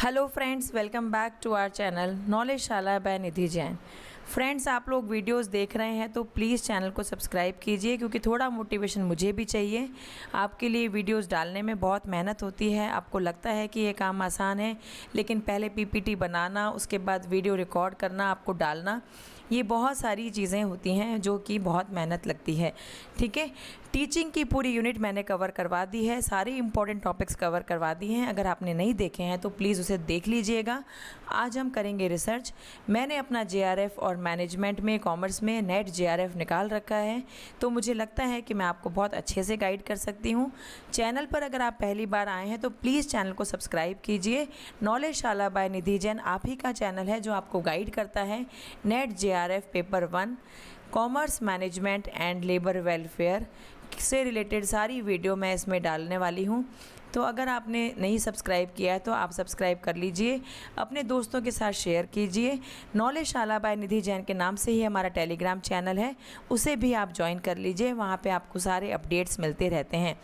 Hello friends, welcome back to our channel Knowledgeshala by Nidhi Jain. Friends, आप लोग videos देख रहे हैं तो प्लीज़ चैनल को सब्सक्राइब कीजिए, क्योंकि थोड़ा मोटिवेशन मुझे भी चाहिए। आपके लिए वीडियोस डालने में बहुत मेहनत होती है। आपको लगता है कि ये काम आसान है, लेकिन पहले पीपीटी बनाना, उसके बाद वीडियो रिकॉर्ड करना, आपको डालना, ये बहुत सारी चीज़ें होती हैं जो कि बहुत मेहनत लगती है। ठीक है, टीचिंग की पूरी यूनिट मैंने कवर करवा दी है, सारी इंपॉर्टेंट टॉपिक्स कवर करवा दी हैं। अगर आपने नहीं देखे हैं तो प्लीज़ उसे देख लीजिएगा। आज हम करेंगे रिसर्च। मैंने अपना जेआरएफ और मैनेजमेंट में, कॉमर्स में नेट जेआरएफ निकाल रखा है, तो मुझे लगता है कि मैं आपको बहुत अच्छे से गाइड कर सकती हूँ। चैनल पर अगर आप पहली बार आए हैं तो प्लीज़ चैनल को सब्सक्राइब कीजिए। नॉलेजशाला बाय निधि जैन आप ही का चैनल है जो आपको गाइड करता है net JRF paper 1, commerce, management and labour welfare से रिलेटेड सारी वीडियो मैं इसमें डालने वाली हूँ। तो अगर आपने नहीं सब्सक्राइब किया है तो आप सब्सक्राइब कर लीजिए, अपने दोस्तों के साथ शेयर कीजिए। नॉलेजशाला बाय निधि जैन के नाम से ही हमारा टेलीग्राम चैनल है, उसे भी आप ज्वाइन कर लीजिए। वहाँ पे आपको सारे अपडेट्स मिलते रहते हैं।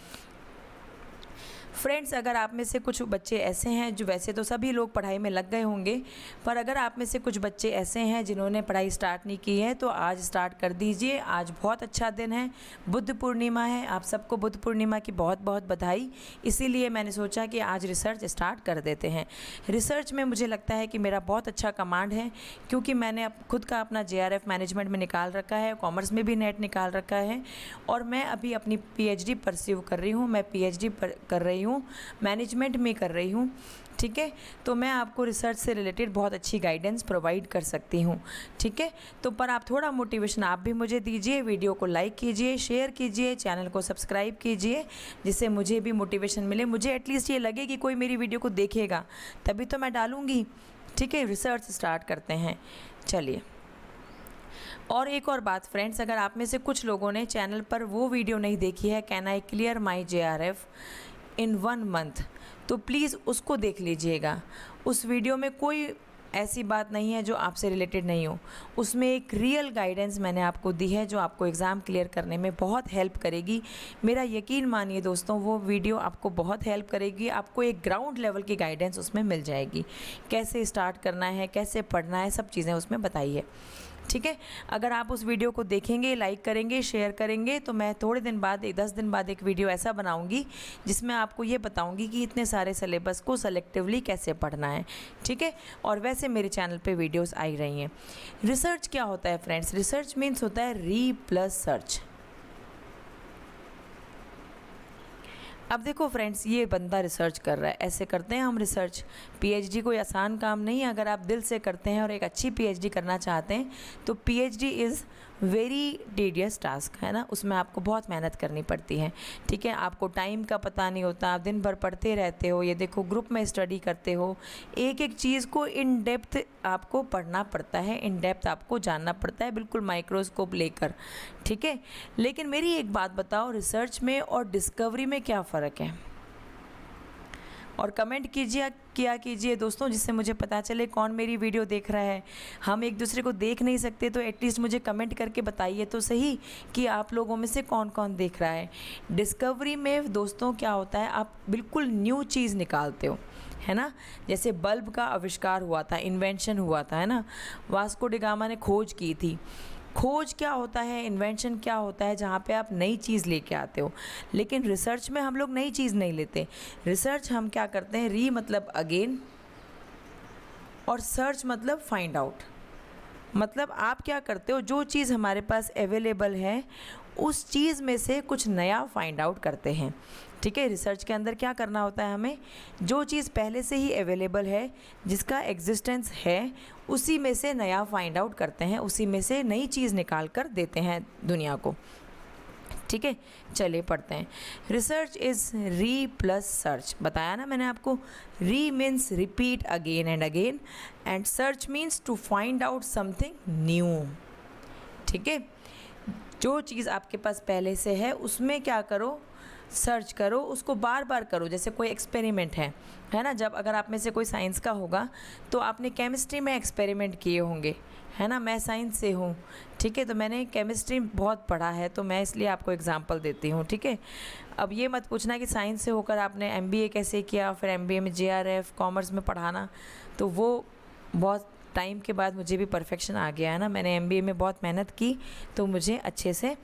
फ्रेंड्स, अगर आप में से कुछ बच्चे ऐसे हैं जो, वैसे तो सभी लोग पढ़ाई में लग गए होंगे, पर अगर आप में से कुछ बच्चे ऐसे हैं जिन्होंने पढ़ाई स्टार्ट नहीं की है तो आज स्टार्ट कर दीजिए। आज बहुत अच्छा दिन है, बुद्ध पूर्णिमा है। आप सबको बुद्ध पूर्णिमा की बहुत बहुत बधाई। इसीलिए मैंने सोचा कि आज रिसर्च स्टार्ट कर देते हैं। रिसर्च में मुझे लगता है कि मेरा बहुत अच्छा कमांड है, क्योंकि मैंने खुद का अपना जेआरएफ मैनेजमेंट में निकाल रखा है, कॉमर्स में भी नेट निकाल रखा है, और मैं अभी अपनी पीएचडी परस्यू कर रही हूँ। मैं पीएचडी कर रही हूँ, मैनेजमेंट में कर रही हूँ। ठीक है, तो मैं आपको रिसर्च से रिलेटेड बहुत अच्छी गाइडेंस प्रोवाइड कर सकती हूँ। ठीक है, तो पर आप थोड़ा मोटिवेशन आप भी मुझे दीजिए। वीडियो को लाइक कीजिए, शेयर कीजिए, चैनल को सब्सक्राइब कीजिए, जिससे मुझे भी मोटिवेशन मिले। मुझे एटलीस्ट ये लगे कि कोई मेरी वीडियो को देखेगा, तभी तो मैं डालूँगी। ठीक है, रिसर्च स्टार्ट करते हैं, चलिए। और एक और बात फ्रेंड्स, अगर आप में से कुछ लोगों ने चैनल पर वो वीडियो नहीं देखी है, can I clear my JRF in 1 month, तो प्लीज़ उसको देख लीजिएगा। उस वीडियो में कोई ऐसी बात नहीं है जो आपसे रिलेटेड नहीं हो। उसमें एक रियल गाइडेंस मैंने आपको दी है जो आपको एग्ज़ाम क्लियर करने में बहुत हेल्प करेगी। मेरा यकीन मानिए दोस्तों, वो वीडियो आपको बहुत हेल्प करेगी। आपको एक ग्राउंड लेवल की गाइडेंस उसमें मिल जाएगी। कैसे स्टार्ट करना है, कैसे पढ़ना है, सब चीज़ें उसमें बताइए। ठीक है, अगर आप उस वीडियो को देखेंगे, लाइक करेंगे, शेयर करेंगे, तो मैं थोड़े दिन बाद, 10 दिन बाद एक वीडियो ऐसा बनाऊंगी जिसमें आपको ये बताऊंगी कि इतने सारे सिलेबस को सेलेक्टिवली कैसे पढ़ना है। ठीक है, और वैसे मेरे चैनल पे वीडियोस आई रही हैं। रिसर्च क्या होता है फ्रेंड्स? रिसर्च मीन्स होता है री प्लस सर्च। अब देखो फ्रेंड्स, ये बंदा रिसर्च कर रहा है, ऐसे करते हैं हम रिसर्च। पीएचडी कोई आसान काम नहीं है। अगर आप दिल से करते हैं और एक अच्छी पीएचडी करना चाहते हैं तो PhD is very tedious task, है ना। उसमें आपको बहुत मेहनत करनी पड़ती है। ठीक है, आपको टाइम का पता नहीं होता, आप दिन भर पढ़ते रहते हो। ये देखो, ग्रुप में स्टडी करते हो, एक एक चीज़ को इन डेप्थ आपको पढ़ना पड़ता है, इन डेप्थ आपको जानना पड़ता है, बिल्कुल माइक्रोस्कोप लेकर। ठीक है, लेकिन मेरी एक बात बताओ, रिसर्च में और डिस्कवरी में क्या फ़र्क है? और कमेंट कीजिए दोस्तों, जिससे मुझे पता चले कौन मेरी वीडियो देख रहा है। हम एक दूसरे को देख नहीं सकते तो एटलीस्ट मुझे कमेंट करके बताइए तो सही कि आप लोगों में से कौन कौन देख रहा है। डिस्कवरी में दोस्तों क्या होता है, आप बिल्कुल न्यू चीज़ निकालते हो, है ना। जैसे बल्ब का आविष्कार हुआ था, इन्वेंशन हुआ था, है ना। वास्को डी गामा ने खोज की थी। खोज क्या होता है, इन्वेंशन क्या होता है, जहाँ पे आप नई चीज़ लेके आते हो। लेकिन रिसर्च में हम लोग नई चीज़ नहीं लेते। रिसर्च हम क्या करते हैं, री मतलब अगेन, और सर्च मतलब फाइंड आउट। मतलब आप क्या करते हो, जो चीज़ हमारे पास अवेलेबल है उस चीज़ में से कुछ नया फाइंड आउट करते हैं। ठीक है, रिसर्च के अंदर क्या करना होता है, हमें जो चीज़ पहले से ही अवेलेबल है, जिसका एग्जिस्टेंस है, उसी में से नया फाइंड आउट करते हैं, उसी में से नई चीज़ निकाल कर देते हैं दुनिया को। ठीक है, चलिए पढ़ते हैं। Research is re plus search. बताया ना मैंने आपको, re means repeat again and again, and search means to find out something new. ठीक है, जो चीज़ आपके पास पहले से है उसमें क्या करो, सर्च करो, उसको बार बार करो, जैसे कोई एक्सपेरिमेंट है ना। जब अगर आप में से कोई साइंस का होगा तो आपने केमिस्ट्री में एक्सपेरिमेंट किए होंगे, है ना। मैं साइंस से हूँ, ठीक है, तो मैंने केमिस्ट्री बहुत पढ़ा है, तो मैं इसलिए आपको एग्जांपल देती हूँ, ठीक है। अब ये मत पूछना कि साइंस से होकर आपने एमबीए कैसे किया, फिर एमबीए में जेआरएफ कॉमर्स में पढ़ाना, तो वो बहुत टाइम के बाद मुझे भी परफेक्शन आ गया है ना। मैंने एमबीए में बहुत मेहनत की, तो मुझे अच्छे से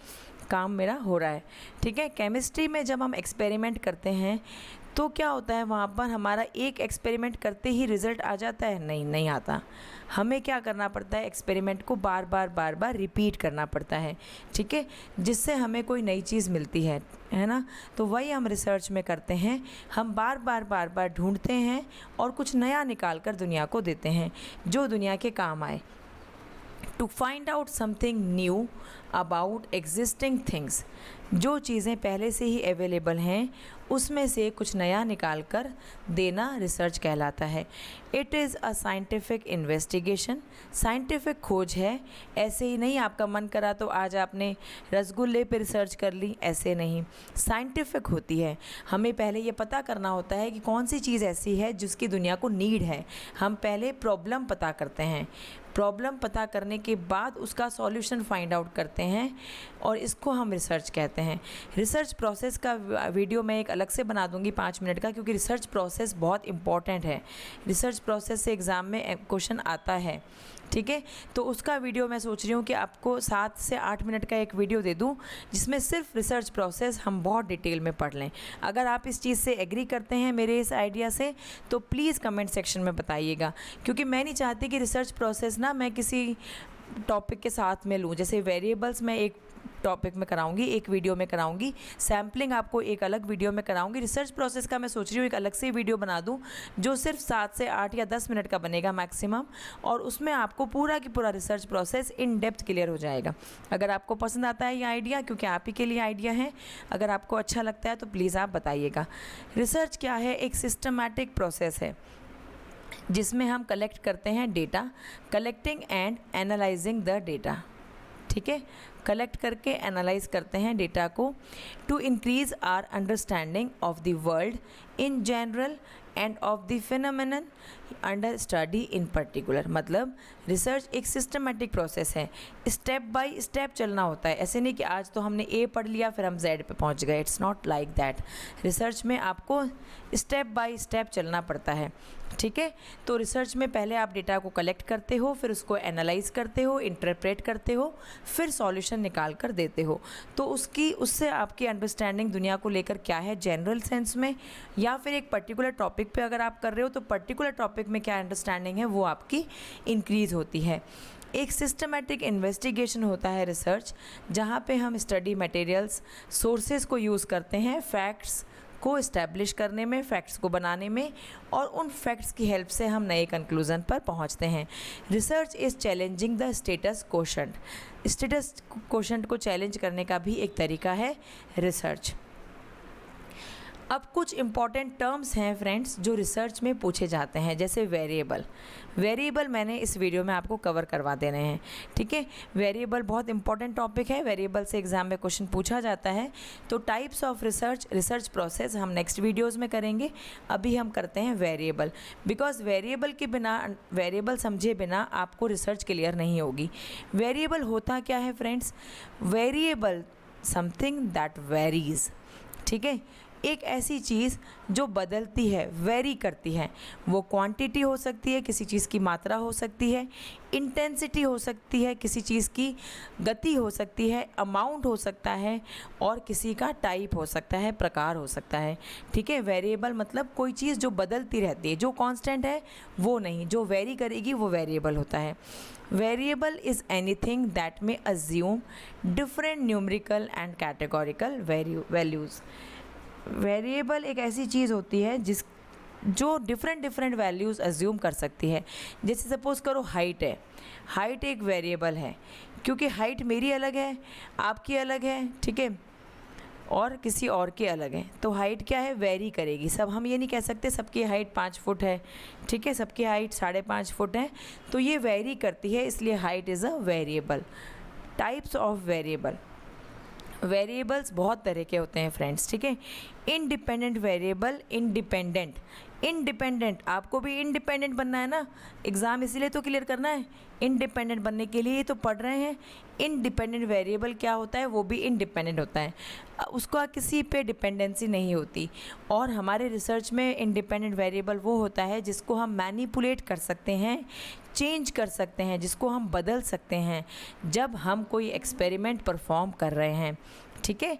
काम मेरा हो रहा है, ठीक है। केमिस्ट्री में जब हम एक्सपेरिमेंट करते हैं तो क्या होता है, वहाँ पर हमारा एक एक्सपेरिमेंट करते ही रिज़ल्ट आ जाता है? नहीं आता। हमें क्या करना पड़ता है, एक्सपेरिमेंट को बार बार रिपीट करना पड़ता है, ठीक है, जिससे हमें कोई नई चीज़ मिलती है ना। तो वही हम रिसर्च में करते हैं, हम बार बार ढूंढते हैं और कुछ नया निकाल कर दुनिया को देते हैं जो दुनिया के काम आए। To find out something new about existing things, जो चीज़ें पहले से ही अवेलेबल हैं उसमें से कुछ नया निकाल कर देना रिसर्च कहलाता है। It is a scientific investigation, scientific खोज है। ऐसे ही नहीं आपका मन करा तो आज आपने रसगुल्ले पे रिसर्च कर ली, ऐसे नहीं, साइंटिफिक होती है। हमें पहले ये पता करना होता है कि कौन सी चीज़ ऐसी है जिसकी दुनिया को नीड है। हम पहले प्रॉब्लम पता करते हैं, प्रॉब्लम पता करने के बाद उसका सॉल्यूशन फाइंड आउट करते हैं, और इसको हम रिसर्च कहते हैं। रिसर्च प्रोसेस का वीडियो मैं एक अलग से बना दूंगी 5 मिनट का, क्योंकि रिसर्च प्रोसेस बहुत इंपॉर्टेंट है। रिसर्च प्रोसेस से एग्ज़ाम में क्वेश्चन आता है, ठीक है। तो उसका वीडियो मैं सोच रही हूँ कि आपको 7 से 8 मिनट का एक वीडियो दे दूँ जिसमें सिर्फ रिसर्च प्रोसेस हम बहुत डिटेल में पढ़ लें। अगर आप इस चीज़ से एग्री करते हैं मेरे इस आइडिया से तो प्लीज़ कमेंट सेक्शन में बताइएगा, क्योंकि मैं नहीं चाहती कि रिसर्च प्रोसेस ना मैं किसी टॉपिक के साथ में लूँ। जैसे वेरिएबल्स मैं एक टॉपिक में कराऊंगी, एक वीडियो में कराऊंगी, सैम्पलिंग आपको एक अलग वीडियो में कराऊंगी। रिसर्च प्रोसेस का मैं सोच रही हूँ एक अलग से वीडियो बना दूँ जो सिर्फ 7 से 8 या 10 मिनट का बनेगा मैक्सिमम, और उसमें आपको पूरा की पूरा research process in depth clear हो जाएगा। अगर आपको पसंद आता है ये आइडिया, क्योंकि आप ही के लिए आइडिया है, अगर आपको अच्छा लगता है तो प्लीज़ आप बताइएगा। रिसर्च क्या है, एक सिस्टमैटिक प्रोसेस है जिसमें हम कलेक्ट करते हैं data, collecting and analysing the data, ठीक है। कलेक्ट करके एनालाइज करते हैं डेटा को, to increase our understanding of the world in general and of the phenomenon under study in particular. मतलब रिसर्च एक सिस्टमेटिक प्रोसेस है, स्टेप बाय स्टेप चलना होता है। ऐसे नहीं कि आज तो हमने ए पढ़ लिया फिर हम जेड पे पहुंच गए, it's not like that. Research में आपको स्टेप बाय स्टेप चलना पड़ता है, ठीक है। तो रिसर्च में पहले आप डेटा को कलेक्ट करते हो, फिर उसको एनालाइज करते हो, इंटरप्रेट करते हो, फिर सॉल्यूशन निकाल कर देते हो। तो उससे आपकी अंडरस्टैंडिंग दुनिया को लेकर क्या है जनरल सेंस में, या फिर एक पर्टिकुलर टॉपिक पे अगर आप कर रहे हो तो पर्टिकुलर टॉपिक में क्या अंडरस्टैंडिंग है वो आपकी इंक्रीज होती है। एक सिस्टमैटिक इन्वेस्टिगेशन होता है रिसर्च, जहाँ पे हम स्टडी मटेरियल्स, सोर्सेज को यूज़ करते हैं फैक्ट्स को इस्टेब्लिश करने में, फैक्ट्स को बनाने में, और उन फैक्ट्स की हेल्प से हम नए कंक्लूज़न पर पहुंचते हैं। Research is challenging the status quotient, status quotient को चैलेंज करने का भी एक तरीका है रिसर्च। अब कुछ इम्पॉर्टेंट टर्म्स हैं फ्रेंड्स जो रिसर्च में पूछे जाते हैं, जैसे वेरिएबल। वेरिएबल मैंने इस वीडियो में आपको कवर करवा देने हैं, ठीक है। वेरिएबल बहुत इंपॉर्टेंट टॉपिक है, वेरिएबल से एग्जाम में क्वेश्चन पूछा जाता है। तो types of research, research process हम नेक्स्ट वीडियोज़ में करेंगे। अभी हम करते हैं वेरिएबल, बिकॉज वेरिएबल के बिना, वेरिएबल समझे बिना आपको रिसर्च क्लियर नहीं होगी। वेरिएबल होता क्या है friends, variable something that varies, ठीक है। एक ऐसी चीज़ जो बदलती है, वेरी करती है। वो क्वांटिटी हो सकती है, किसी चीज़ की मात्रा हो सकती है, इंटेंसिटी हो सकती है, किसी चीज़ की गति हो सकती है, अमाउंट हो सकता है, और किसी का टाइप हो सकता है, प्रकार हो सकता है, ठीक है। वेरिएबल मतलब कोई चीज़ जो बदलती रहती है, जो कांस्टेंट है वो नहीं, जो वेरी करेगी वो वेरिएबल होता है। वेरिएबल इज़ एनीथिंग दैट में assume different numerical and categorical values. Variable एक ऐसी चीज़ होती है जो डिफरेंट वैल्यूज़ अज्यूम कर सकती है। जैसे सपोज़ करो हाइट है, हाइट एक वेरिएबल है, क्योंकि हाइट मेरी अलग है, आपकी अलग है, ठीक है, और किसी और की अलग है। तो हाइट क्या है, वेरी करेगी। सब हम ये नहीं कह सकते सबकी हाइट 5 फुट है, ठीक है, सबकी हाइट 5.5 फुट है, तो ये वेरी करती है, इसलिए height is a variable. Types of variable, variables बहुत तरह के होते हैं फ्रेंड्स, ठीक है। इंडिपेंडेंट वेरिएबल, इंडिपेंडेंट आपको भी इंडिपेंडेंट बनना है ना, एग्ज़ाम इसीलिए तो क्लियर करना है। इंडिपेंडेंट बनने के लिए तो पढ़ रहे हैं। इंडिपेंडेंट वेरिएबल क्या होता है, वो भी इंडिपेंडेंट होता है, उसका किसी पे डिपेंडेंसी नहीं होती। और हमारे रिसर्च में इंडिपेंडेंट वेरिएबल वो होता है जिसको हम मैनिपुलेट कर सकते हैं, चेंज कर सकते हैं, जिसको हम बदल सकते हैं जब हम कोई एक्सपेरिमेंट परफॉर्म कर रहे हैं, ठीक है।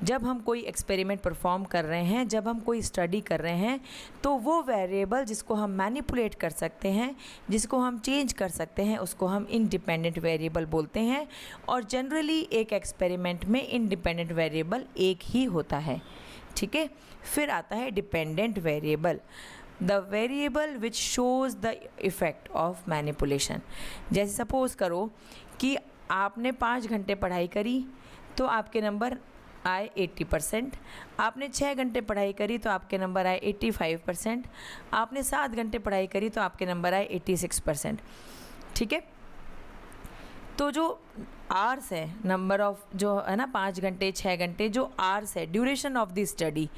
जब हम कोई एक्सपेरिमेंट परफॉर्म कर रहे हैं, जब हम कोई स्टडी कर रहे हैं, तो वो वेरिएबल जिसको हम मैनिपुलेट कर सकते हैं, जिसको हम चेंज कर सकते हैं, उसको हम इंडिपेंडेंट वेरिएबल बोलते हैं। और जनरली एक एक्सपेरिमेंट में इंडिपेंडेंट वेरिएबल एक ही होता है, ठीक है। फिर आता है dependent variable, the variable which shows the effect of manipulation. जैसे सपोज़ करो कि आपने 5 घंटे पढ़ाई करी तो आपके नंबर आए 80%, आपने 6 घंटे पढ़ाई करी तो आपके नंबर आए 85%, आपने 7 घंटे पढ़ाई करी तो आपके नंबर आए 86%, ठीक है। तो जो आवर्स है, नंबर ऑफ जो है ना 5 घंटे 6 घंटे जो आवर्स है, duration of the study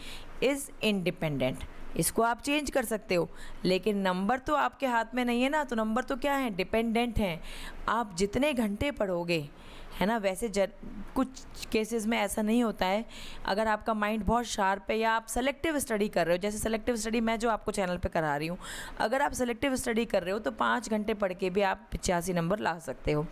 is independent. इसको आप चेंज कर सकते हो, लेकिन नंबर तो आपके हाथ में नहीं है ना, तो नंबर तो क्या है, डिपेंडेंट हैं। आप जितने घंटे पढ़ोगे, है ना, वैसे कुछ केसेस में ऐसा नहीं होता है। अगर आपका माइंड बहुत शार्प है या आप सेलेक्टिव स्टडी कर रहे हो, जैसे सेलेक्टिव स्टडी मैं जो आपको चैनल पे करा रही हूँ, अगर आप सेलेक्टिव स्टडी कर रहे हो तो 5 घंटे पढ़ के भी आप 85 नंबर ला सकते हो।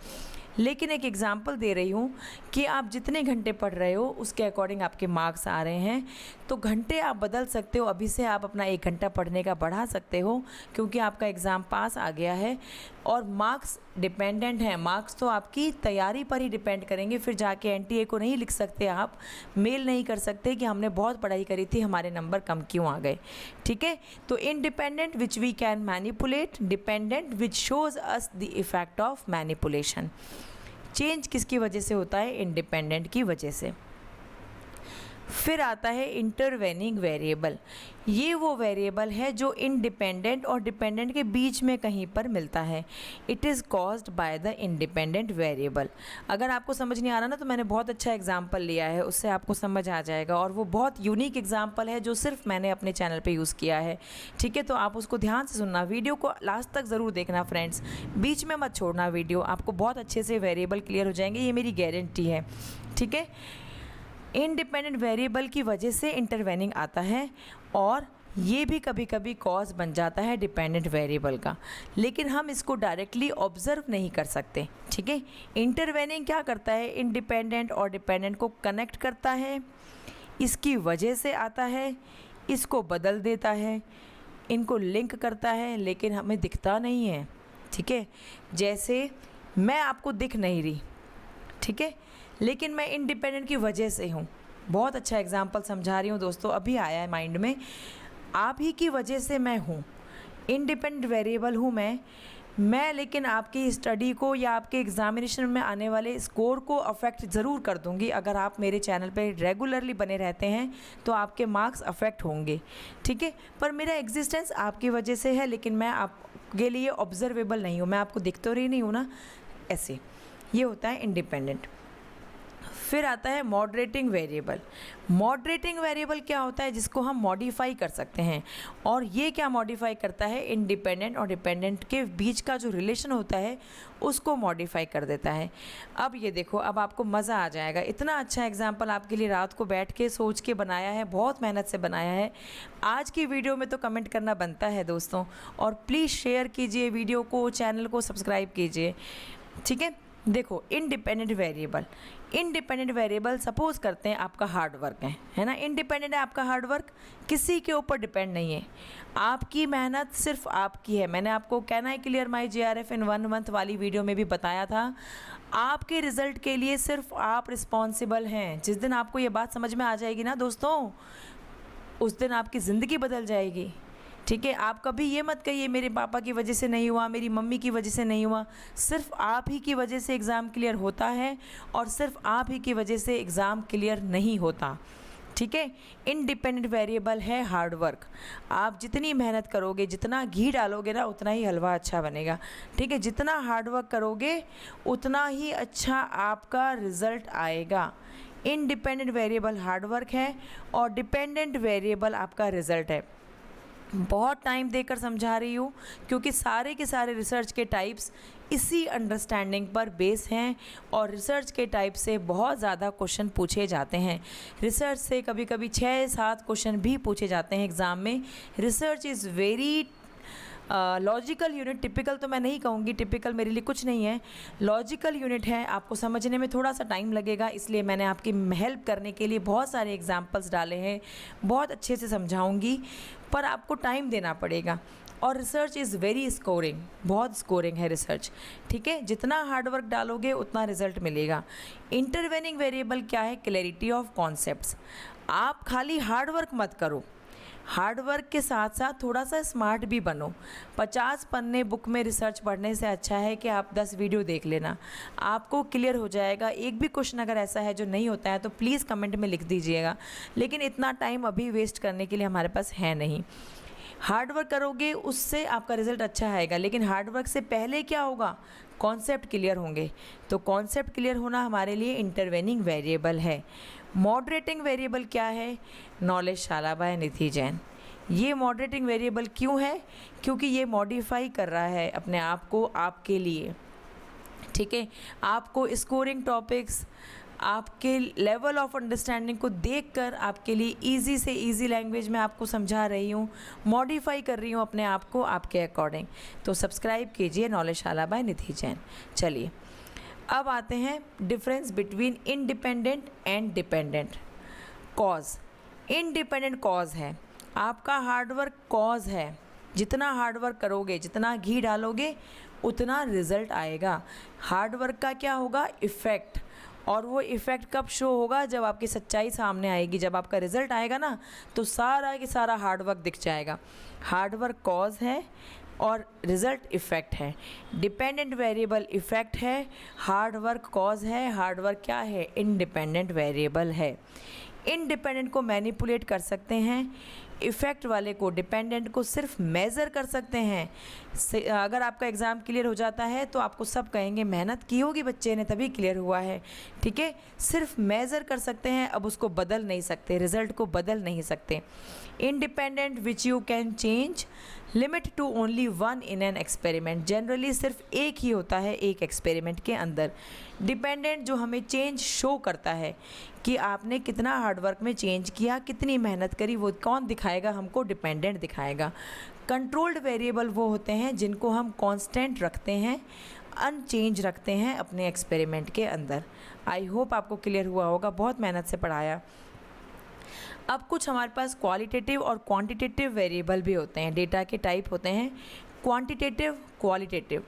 लेकिन एक एग्जांपल दे रही हूँ कि आप जितने घंटे पढ़ रहे हो उसके अकॉर्डिंग आपके मार्क्स आ रहे हैं, तो घंटे आप बदल सकते हो। अभी से आप अपना 1 घंटा पढ़ने का बढ़ा सकते हो, क्योंकि आपका एग्ज़ाम पास आ गया है। और मार्क्स डिपेंडेंट हैं, मार्क्स तो आपकी तैयारी पर ही डिपेंड करेंगे। फिर जाके एनटीए को नहीं लिख सकते, आप मेल नहीं कर सकते कि हमने बहुत पढ़ाई करी थी, हमारे नंबर कम क्यों आ गए, ठीक है। तो independent which we can manipulate, dependent which shows us the effect of manipulation. Change किसकी वजह से होता है, इंडिपेंडेंट की वजह से। फिर आता है इंटरवेनिंग वेरिएबल। ये वो वेरिएबल है जो इंडिपेंडेंट और डिपेंडेंट के बीच में कहीं पर मिलता है। It is caused by the independent variable. अगर आपको समझ नहीं आ रहा ना, तो मैंने बहुत अच्छा एग्जाम्पल लिया है, उससे आपको समझ आ जाएगा। और वो बहुत यूनिक एग्जाम्पल है जो सिर्फ मैंने अपने चैनल पे यूज़ किया है, ठीक है। तो आप उसको ध्यान से सुनना, वीडियो को लास्ट तक ज़रूर देखना फ्रेंड्स, बीच में मत छोड़ना वीडियो, आपको बहुत अच्छे से वेरिएबल क्लियर हो जाएंगे, ये मेरी गारंटी है, ठीक है। इंडिपेंडेंट वेरिएबल की वजह से इंटरवेनिंग आता है, और ये भी कभी कभी कॉज बन जाता है डिपेंडेंट वेरिएबल का, लेकिन हम इसको डायरेक्टली ऑब्जर्व नहीं कर सकते, ठीक है। इंटरवेनिंग क्या करता है, इंडिपेंडेंट और डिपेंडेंट को कनेक्ट करता है, इसकी वजह से आता है, इसको बदल देता है, इनको लिंक करता है, लेकिन हमें दिखता नहीं है, ठीक है। जैसे मैं आपको दिख नहीं रही, ठीक है, लेकिन मैं इंडिपेंडेंट की वजह से हूँ। बहुत अच्छा एग्जाम्पल समझा रही हूँ दोस्तों, अभी आया है माइंड में। आप ही की वजह से मैं हूँ, इंडिपेंडेंट वेरिएबल हूँ मैं, लेकिन आपकी स्टडी को या आपके एग्जामिनेशन में आने वाले स्कोर को अफेक्ट ज़रूर कर दूँगी। अगर आप मेरे चैनल पे रेगुलरली बने रहते हैं तो आपके मार्क्स अफेक्ट होंगे, ठीक है। पर मेरा एग्जिस्टेंस आपकी वजह से है, लेकिन मैं आपके लिए ऑब्जर्वेबल नहीं हूँ, मैं आपको दिख तो रही नहीं हूँ ना, ऐसे। ये होता है इंडिपेंडेंट। फिर आता है मॉडरेटिंग वेरिएबल। मॉडरेटिंग वेरिएबल क्या होता है, जिसको हम मॉडिफाई कर सकते हैं। और ये क्या मॉडिफाई करता है, इंडिपेंडेंट और डिपेंडेंट के बीच का जो रिलेशन होता है उसको मॉडिफाई कर देता है। अब ये देखो, अब आपको मज़ा आ जाएगा। इतना अच्छा एग्जाम्पल आपके लिए रात को बैठ के सोच के बनाया है, बहुत मेहनत से बनाया है। आज की वीडियो में तो कमेंट करना बनता है दोस्तों, और प्लीज़ शेयर कीजिए वीडियो को, चैनल को सब्सक्राइब कीजिए, ठीक है। देखो, इंडिपेंडेंट वेरिएबल सपोज करते हैं आपका हार्ड वर्क है ना। इंडिपेंडेंट है आपका हार्ड वर्क, किसी के ऊपर डिपेंड नहीं है, आपकी मेहनत सिर्फ आपकी है। मैंने आपको can I clear my JRF in 1 month वाली वीडियो में भी बताया था, आपके रिज़ल्ट के लिए सिर्फ आप रिस्पॉन्सिबल हैं। जिस दिन आपको ये बात समझ में आ जाएगी ना दोस्तों, उस दिन आपकी ज़िंदगी बदल जाएगी, ठीक है। आप कभी ये मत कहिए मेरे पापा की वजह से नहीं हुआ, मेरी मम्मी की वजह से नहीं हुआ। सिर्फ आप ही की वजह से एग्ज़ाम क्लियर होता है, और सिर्फ आप ही की वजह से एग्ज़ाम क्लियर नहीं होता, ठीक है। इंडिपेंडेंट वेरिएबल है हार्ड वर्क। आप जितनी मेहनत करोगे, जितना घी डालोगे ना, उतना ही हलवा अच्छा बनेगा, ठीक है। जितना हार्ड वर्क करोगे उतना ही अच्छा आपका रिज़ल्ट आएगा। इंडिपेंडेंट वेरिएबल हार्ड वर्क है और डिपेंडेंट वेरिएबल आपका रिजल्ट है। बहुत टाइम देकर समझा रही हूँ क्योंकि सारे के सारे रिसर्च के टाइप्स इसी अंडरस्टैंडिंग पर बेस हैं और रिसर्च के टाइप से बहुत ज़्यादा क्वेश्चन पूछे जाते हैं। रिसर्च से कभी कभी 6-7 क्वेश्चन भी पूछे जाते हैं एग्ज़ाम में। Research is very logical unit, typical तो मैं नहीं कहूँगी, टिपिकल मेरे लिए कुछ नहीं है, लॉजिकल यूनिट है। आपको समझने में थोड़ा सा टाइम लगेगा, इसलिए मैंने आपकी हेल्प करने के लिए बहुत सारे एग्जांपल्स डाले हैं, बहुत अच्छे से समझाऊंगी, पर आपको टाइम देना पड़ेगा। और रिसर्च इज़ वेरी स्कोरिंग, बहुत स्कोरिंग है रिसर्च, ठीक है। जितना हार्डवर्क डालोगे उतना रिजल्ट मिलेगा। इंटरवेनिंग वेरिएबल क्या है? Clarity of concepts. आप खाली हार्डवर्क मत करो, हार्डवर्क के साथ साथ थोड़ा सा स्मार्ट भी बनो। 50 पन्ने बुक में रिसर्च पढ़ने से अच्छा है कि आप 10 वीडियो देख लेना, आपको क्लियर हो जाएगा। एक भी क्वेश्चन अगर ऐसा है जो नहीं होता है तो प्लीज़ कमेंट में लिख दीजिएगा, लेकिन इतना टाइम अभी वेस्ट करने के लिए हमारे पास है नहीं। हार्डवर्क करोगे उससे आपका रिजल्ट अच्छा आएगा, लेकिन हार्डवर्क से पहले क्या होगा? कॉन्सेप्ट क्लियर होंगे। तो कॉन्सेप्ट क्लियर होना हमारे लिए इंटरवेनिंग वेरिएबल है। मॉडरेटिंग वेरिएबल क्या है? नॉलेज शाला बाय निधि जैन। ये मॉडरेटिंग वेरिएबल क्यों है? क्योंकि ये मॉडिफाई कर रहा है अपने आप को आपके लिए, ठीक है। आपको स्कोरिंग टॉपिक्स, आपके लेवल ऑफ अंडरस्टैंडिंग को देखकर आपके लिए इजी से इजी लैंग्वेज में आपको समझा रही हूँ, मॉडिफाई कर रही हूँ अपने आप को आपके अकॉर्डिंग। तो सब्सक्राइब कीजिए नॉलेज शाला बाय निधि जैन। चलिए अब आते हैं difference between independent and dependent. Cause, independent cause है, आपका हार्डवर्क कॉज है। जितना हार्डवर्क करोगे, जितना घी डालोगे उतना रिजल्ट आएगा। हार्डवर्क का क्या होगा? इफ़ेक्ट। और वो इफ़ेक्ट कब शो होगा? जब आपकी सच्चाई सामने आएगी, जब आपका रिजल्ट आएगा ना, तो सारा की सारा हार्डवर्क दिख जाएगा। हार्डवर्क कॉज है और रिजल्ट इफ़ेक्ट है। डिपेंडेंट वेरिएबल इफ़ेक्ट है, हार्डवर्क कॉज है। हार्डवर्क क्या है? इंडिपेंडेंट वेरिएबल है। इंडिपेंडेंट को मैनिपुलेट कर सकते हैं, इफ़ेक्ट वाले को, डिपेंडेंट को सिर्फ मेज़र कर सकते हैं। अगर आपका एग्ज़ाम क्लियर हो जाता है तो आपको सब कहेंगे मेहनत की होगी बच्चे ने तभी क्लियर हुआ है, ठीक है। सिर्फ मेज़र कर सकते हैं, अब उसको बदल नहीं सकते, रिज़ल्ट को बदल नहीं सकते। Independent which you can change, limit to only one in an experiment. Generally सिर्फ एक ही होता है एक एक्सपेरिमेंट के अंदर। डिपेंडेंट जो हमें चेंज शो करता है कि आपने कितना हार्डवर्क में चेंज किया, कितनी मेहनत करी, वो कौन दिखाएगा हमको? डिपेंडेंट दिखाएगा। कंट्रोल्ड वेरिएबल वो होते हैं जिनको हम कांस्टेंट रखते हैं, अनचेंज रखते हैं अपने एक्सपेरिमेंट के अंदर। आई होप आपको क्लियर हुआ होगा, बहुत मेहनत से पढ़ाया। अब कुछ हमारे पास क्वालिटेटिव और क्वांटिटेटिव वेरिएबल भी होते हैं, डेटा के टाइप होते हैं क्वांटिटेटिव, क्वालिटेटिव।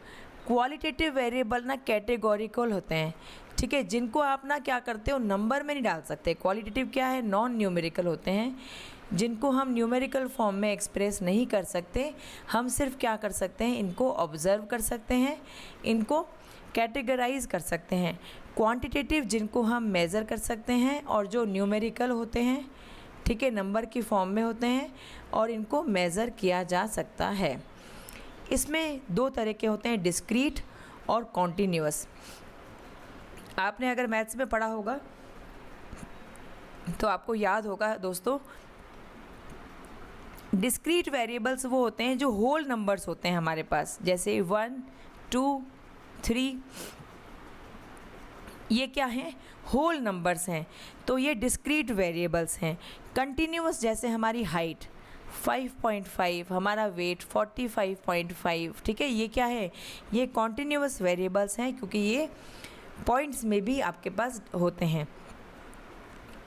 क्वालिटेटिव वेरिएबल ना कैटेगोरिकल होते हैं, ठीक है, जिनको आप ना क्या करते हो, नंबर में नहीं डाल सकते। क्वालिटेटिव क्या है? नॉन न्यूमेरिकल होते हैं, जिनको हम न्यूमेरिकल फॉर्म में एक्सप्रेस नहीं कर सकते। हम सिर्फ क्या कर सकते हैं? इनको ऑब्ज़र्व कर सकते हैं, इनको कैटेगराइज कर सकते हैं। क्वांटिटेटिव जिनको हम मेज़र कर सकते हैं, और जो न्यूमेरिकल होते हैं, ठीक है, नंबर की फॉर्म में होते हैं और इनको मेज़र किया जा सकता है। इसमें 2 तरह के होते हैं, डिस्क्रीट और कॉन्टीन्यूअस। आपने अगर मैथ्स में पढ़ा होगा तो आपको याद होगा दोस्तों, डिस्क्रीट वेरिएबल्स वो होते हैं जो होल नंबर्स होते हैं हमारे पास, जैसे 1, 2, 3, ये क्या हैं? होल नंबर्स हैं, तो ये डिस्क्रीट वेरिएबल्स हैं। कंटिन्यूअस जैसे हमारी हाइट 5.5, हमारा वेट 45.5, ठीक है, ये क्या है? ये कॉन्टिन्यूअस वेरिएबल्स हैं क्योंकि ये पॉइंट्स में भी आपके पास होते हैं।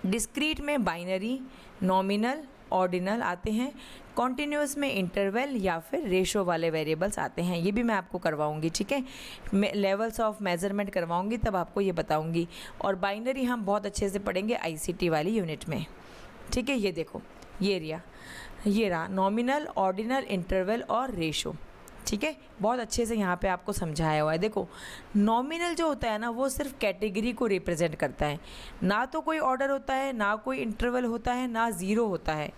डिस्क्रीट में बाइनरी, नॉमिनल, ऑर्डिनल आते हैं। कॉन्टिन्यूअस में इंटरवल या फिर रेशो वाले वेरिएबल्स आते हैं। ये भी मैं आपको करवाऊंगी, ठीक है, लेवल्स ऑफ मेजरमेंट करवाऊंगी तब आपको ये बताऊंगी। और बाइनरी हम बहुत अच्छे से पढ़ेंगे आईसीटी वाली यूनिट में, ठीक है। ये देखो, ये रहा नॉमिनल, ऑर्डिनल, इंटरवल और रेशो, ठीक है, बहुत अच्छे से यहाँ पे आपको समझाया हुआ है। देखो, नॉमिनल जो होता है ना, वो सिर्फ कैटेगरी को रिप्रेजेंट करता है, ना तो कोई ऑर्डर होता है, ना कोई इंटरवल होता है, ना ज़ीरो होता है।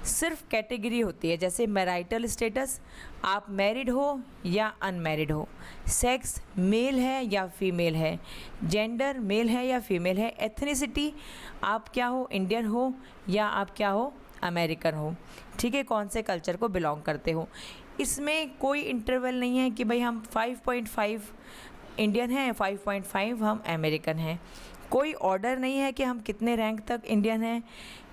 सिर्फ कैटेगरी होती है, जैसे मैरिटल स्टेटस, आप मैरिड हो या अनमैरिड हो, सेक्स मेल है या फीमेल है, जेंडर मेल है या फीमेल है, एथनिसिटी आप क्या हो, इंडियन हो या आप क्या हो, अमेरिकन हो, ठीक है, कौन से कल्चर को बिलोंग करते हो। इसमें कोई इंटरवल नहीं है कि भाई हम 5.5 इंडियन हैं, 5.5 हम अमेरिकन हैं, कोई ऑर्डर नहीं है कि हम कितने रैंक तक इंडियन हैं,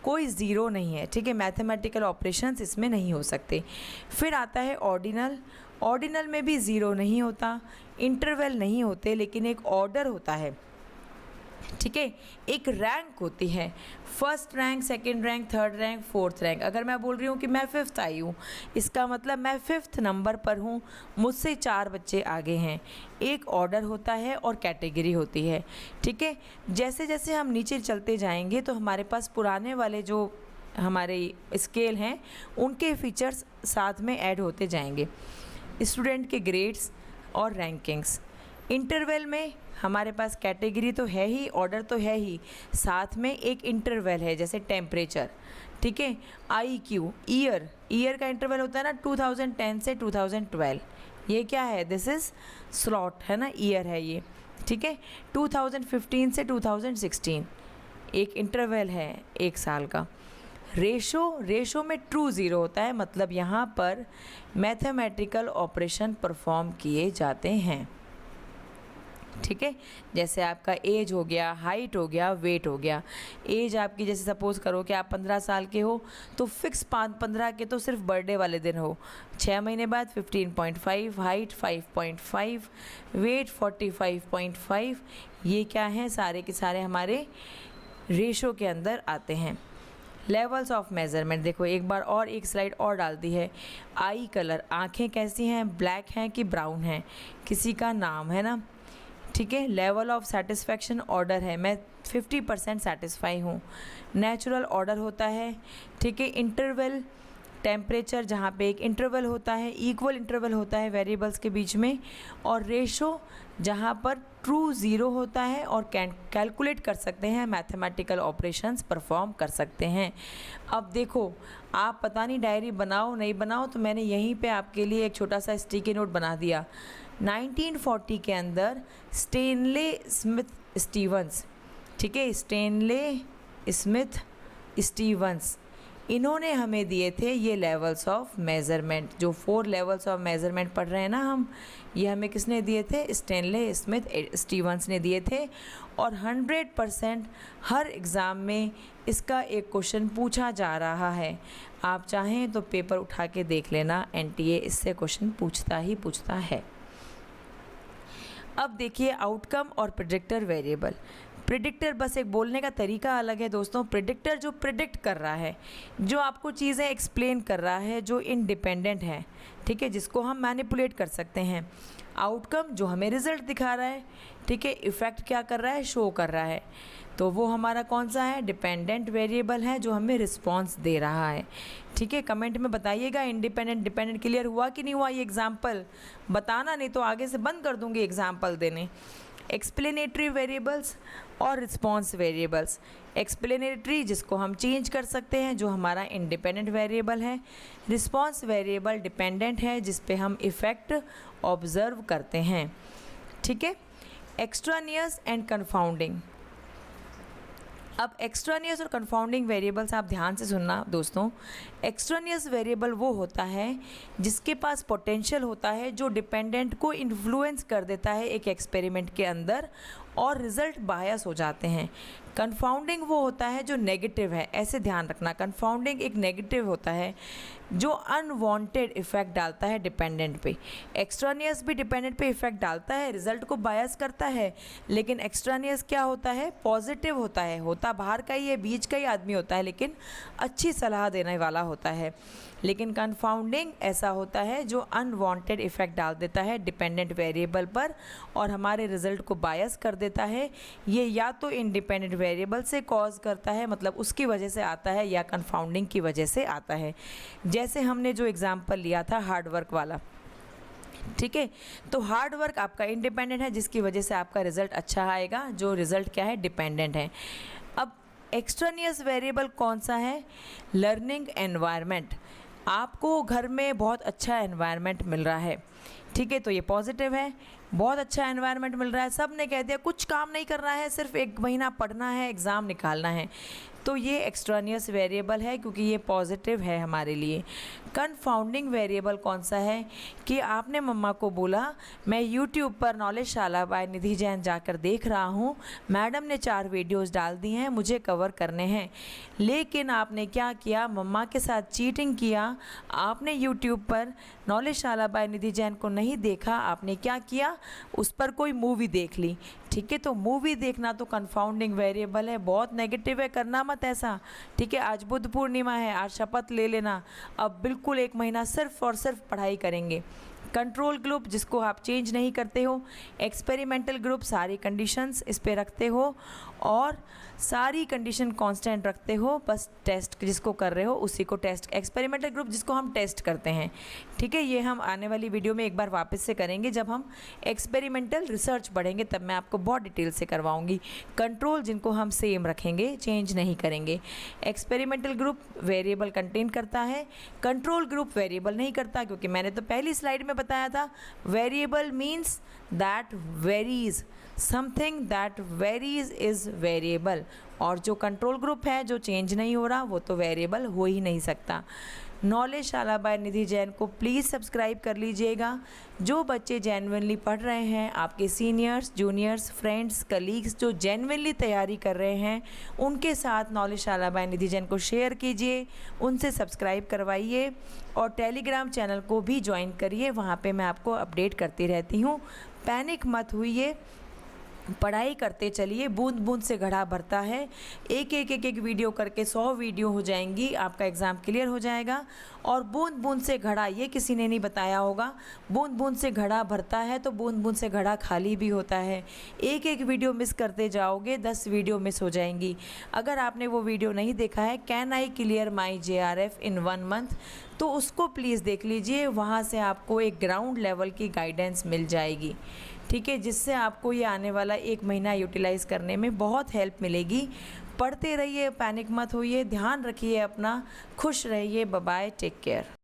कोई ज़ीरो नहीं है, ठीक है, मैथमेटिकल ऑपरेशंस इसमें नहीं हो सकते। फिर आता है ऑर्डिनल, ऑर्डिनल में भी ज़ीरो नहीं होता, इंटरवल नहीं होते, लेकिन एक ऑर्डर होता है, ठीक है, एक रैंक होती है, first rank, second rank, third rank, fourth rank. अगर मैं बोल रही हूँ कि मैं फिफ्थ आई हूँ, इसका मतलब मैं फिफ्थ नंबर पर हूँ, मुझसे 4 बच्चे आगे हैं। एक ऑर्डर होता है और कैटेगरी होती है, ठीक है। जैसे जैसे हम नीचे चलते जाएंगे तो हमारे पास पुराने वाले जो हमारे स्केल हैं उनके फीचर्स साथ में ऐड होते जाएंगे, स्टूडेंट के ग्रेड्स और रैंकिंग्स। इंटरवल में हमारे पास कैटेगरी तो है ही, ऑर्डर तो है ही, साथ में एक इंटरवल है, जैसे टेम्परेचर, ठीक है, IQ, ईयर का इंटरवल होता है ना 2010 से 2012, ये क्या है, दिस इज़ स्लॉट है ना, ईयर है ये, ठीक है। 2015 से 2016 एक इंटरवल है 1 साल का। रेशो में ट्रू ज़ीरो होता है, मतलब यहाँ पर मैथमेटिकल ऑपरेशन परफॉर्म किए जाते हैं, ठीक है। जैसे आपका एज हो गया, हाइट हो गया, वेट हो गया। एज आपकी जैसे सपोज़ करो कि आप 15 साल के हो तो फिक्स 15 के तो सिर्फ बर्थडे वाले दिन हो, 6 महीने बाद 15.5, हाइट 5.5, वेट 45.5, ये क्या हैं, सारे के सारे हमारे रेशो के अंदर आते हैं। लेवल्स ऑफ मेज़रमेंट देखो, एक बार और एक स्लाइड और डाल दी है। आई कलर, आँखें कैसी हैं, ब्लैक हैं कि ब्राउन हैं, किसी का नाम है ना, ठीक है। लेवल ऑफ सेटिस्फैक्शन, ऑर्डर है, मैं 50% सेटिस्फाई हूँ। नेचुरल ऑर्डर होता है, ठीक है। इंटरवल, टेम्परेचर जहाँ पे एक इंटरवल होता है, इक्वल इंटरवल होता है वेरिएबल्स के बीच में, और रेशो जहाँ पर ट्रू ज़ीरो होता है और कैलकुलेट कर सकते हैं, मैथमेटिकल ऑपरेशंस परफॉर्म कर सकते हैं। अब देखो, आप पता नहीं डायरी बनाओ नहीं बनाओ, तो मैंने यहीं पे आपके लिए एक छोटा सा स्टिकी नोट बना दिया। 1940 के अंदर स्टेनले स्मिथ स्टीवंस, ठीक है, स्टेनले स्मिथ स्टीवंस, इन्होंने हमें दिए थे ये लेवल्स ऑफ मेज़रमेंट, जो 4 लेवल्स ऑफ मेज़रमेंट पढ़ रहे हैं ना हम, ये हमें किसने दिए थे, स्टेनले स्मिथ स्टीवंस ने दिए थे। और 100% हर एग्ज़ाम में इसका एक क्वेश्चन पूछा जा रहा है, आप चाहें तो पेपर उठा के देख लेना, NTA इससे क्वेश्चन पूछता ही पूछता है। अब देखिए आउटकम और प्रेडिक्टर वेरिएबल। प्रेडिक्टर बस एक बोलने का तरीका अलग है दोस्तों। प्रेडिक्टर जो प्रेडिक्ट कर रहा है, जो आपको चीज़ें एक्सप्लेन कर रहा है, जो इंडिपेंडेंट है, ठीक है, जिसको हम मैनिपुलेट कर सकते हैं। आउटकम जो हमें रिजल्ट दिखा रहा है, ठीक है, इफ़ेक्ट क्या कर रहा है, शो कर रहा है, तो वो हमारा कौन सा है, डिपेंडेंट वेरिएबल है, जो हमें रिस्पॉन्स दे रहा है, ठीक है। कमेंट में बताइएगा इंडिपेंडेंट डिपेंडेंट क्लियर हुआ कि नहीं हुआ, ये एग्जाम्पल बताना, नहीं तो आगे से बंद कर दूँगी एग्जाम्पल देने। एक्सप्लेनेटरी वेरिएबल्स और रिस्पॉन्स वेरिएबल्स। एक्सप्लेनेटरी जिसको हम चेंज कर सकते हैं, जो हमारा इंडिपेंडेंट वेरिएबल है। रिस्पॉन्स वेरिएबल डिपेंडेंट है, जिस पे हम इफ़ेक्ट ऑब्ज़र्व करते हैं, ठीक है। एक्स्ट्रानियस एंड कन्फाउंडिंग। अब एक्स्ट्रानियस और कन्फाउंडिंग वेरिएबल्स आप ध्यान से सुनना दोस्तों। एक्स्ट्रानियस वेरिएबल वो होता है जिसके पास पोटेंशियल होता है, जो डिपेंडेंट को इन्फ्लुएंस कर देता है एक एक्सपेरिमेंट के अंदर, और रिज़ल्ट बायस हो जाते हैं। कन्फाउंडिंग वो होता है जो नेगेटिव है, ऐसे ध्यान रखना, कन्फाउंडिंग एक नेगेटिव होता है जो अनवांटेड इफ़ेक्ट डालता है डिपेंडेंट पे। एक्स्ट्रानियस भी डिपेंडेंट पे इफ़ेक्ट डालता है, रिज़ल्ट को बायस करता है, लेकिन एक्स्ट्रानियस क्या होता है, पॉजिटिव होता है, होता बाहर का ही है, बीच का ही आदमी होता है, लेकिन अच्छी सलाह देने वाला होता है। लेकिन कन्फाउंडिंग ऐसा होता है जो अनवांटेड इफ़ेक्ट डाल देता है डिपेंडेंट वेरिएबल पर और हमारे रिज़ल्ट को बायस कर देता है। ये या तो इंडिपेंडेंट वेरिएबल से कॉज करता है, मतलब उसकी वजह से आता है, या कन्फाउंडिंग की वजह से आता है। जैसे हमने जो एग्जाम्पल लिया था हार्डवर्क वाला, ठीक है, तो हार्ड वर्क आपका इंडिपेंडेंट है, जिसकी वजह से आपका रिज़ल्ट अच्छा आएगा, जो रिज़ल्ट क्या है, डिपेंडेंट है। अब एक्सट्रानियस वेरिएबल कौन सा है? Learning environment. आपको घर में बहुत अच्छा एनवायरनमेंट मिल रहा है, ठीक है, तो ये पॉजिटिव है। बहुत अच्छा एनवायरनमेंट मिल रहा है, सब ने कह दिया कुछ काम नहीं करना है, सिर्फ 1 महीना पढ़ना है, एग्ज़ाम निकालना है, तो ये एक्सट्रानियस वेरिएबल है क्योंकि ये पॉजिटिव है हमारे लिए। कंफाउंडिंग वेरिएबल कौन सा है? कि आपने मम्मा को बोला मैं यूट्यूब पर नॉलेजशाला बाय निधि जैन जाकर देख रहा हूँ, मैडम ने 4 वीडियोस डाल दी हैं, मुझे कवर करने हैं, लेकिन आपने क्या किया? मम्मा के साथ चीटिंग किया। आपने यूट्यूब पर नॉलेजशाला बाय निधि जैन को नहीं देखा, आपने क्या किया? उस पर कोई मूवी देख ली, ठीक है, तो मूवी देखना तो कंफाउंडिंग वेरिएबल है, बहुत नेगेटिव है, करना मत ऐसा, ठीक है। आज बुद्ध पूर्णिमा है, आज शपथ ले लेना, अब बिल्कुल 1 महीना सिर्फ और सिर्फ पढ़ाई करेंगे। कंट्रोल ग्रुप जिसको आप चेंज नहीं करते हो, एक्सपेरिमेंटल ग्रुप सारी कंडीशंस इस पे रखते हो और सारी कंडीशन कांस्टेंट रखते हो, बस टेस्ट जिसको कर रहे हो उसी को टेस्ट। एक्सपेरिमेंटल ग्रुप जिसको हम टेस्ट करते हैं, ठीक है, ये हम आने वाली वीडियो में एक बार वापस से करेंगे, जब हम एक्सपेरिमेंटल रिसर्च पढ़ेंगे तब मैं आपको बहुत डिटेल से करवाऊंगी। कंट्रोल जिनको हम सेम रखेंगे, चेंज नहीं करेंगे। एक्सपेरिमेंटल ग्रुप वेरिएबल कंटेन करता है, कंट्रोल ग्रुप वेरिएबल नहीं करता, क्योंकि मैंने तो पहली स्लाइड में बताया था variable means that varies, something that varies is variable, और जो कंट्रोल ग्रुप है जो चेंज नहीं हो रहा वो तो वेरिएबल हो ही नहीं सकता। नॉलेजशाला बाय निधि जैन को प्लीज़ सब्सक्राइब कर लीजिएगा। जो बच्चे जेन्युइनली पढ़ रहे हैं, आपके सीनियर्स, जूनियर्स, फ्रेंड्स, कलीग्स जो जेन्युइनली तैयारी कर रहे हैं, उनके साथ नॉलेजशाला बाय निधि जैन को शेयर कीजिए, उनसे सब्सक्राइब करवाइए और टेलीग्राम चैनल को भी ज्वाइन करिए, वहाँ पे मैं आपको अपडेट करती रहती हूँ। पैनिक मत होइए, पढ़ाई करते चलिए, बूंद बूंद से घड़ा भरता है, एक वीडियो करके 100 वीडियो हो जाएंगी, आपका एग्ज़ाम क्लियर हो जाएगा। और बूंद बूंद से घड़ा, ये किसी ने नहीं बताया होगा, बूंद बूंद से घड़ा भरता है तो बूंद बूंद से घड़ा खाली भी होता है। एक वीडियो मिस करते जाओगे 10 वीडियो मिस हो जाएंगी। अगर आपने वो वीडियो नहीं देखा है, can I clear my JRF in 1 month, तो उसको प्लीज़ देख लीजिए, वहाँ से आपको एक ग्राउंड लेवल की गाइडेंस मिल जाएगी, ठीक है, जिससे आपको ये आने वाला 1 महीना यूटिलाइज़ करने में बहुत हेल्प मिलेगी। पढ़ते रहिए, पैनिक मत होइए, ध्यान रखिए अपना, खुश रहिए, बाय बाय, टेक केयर।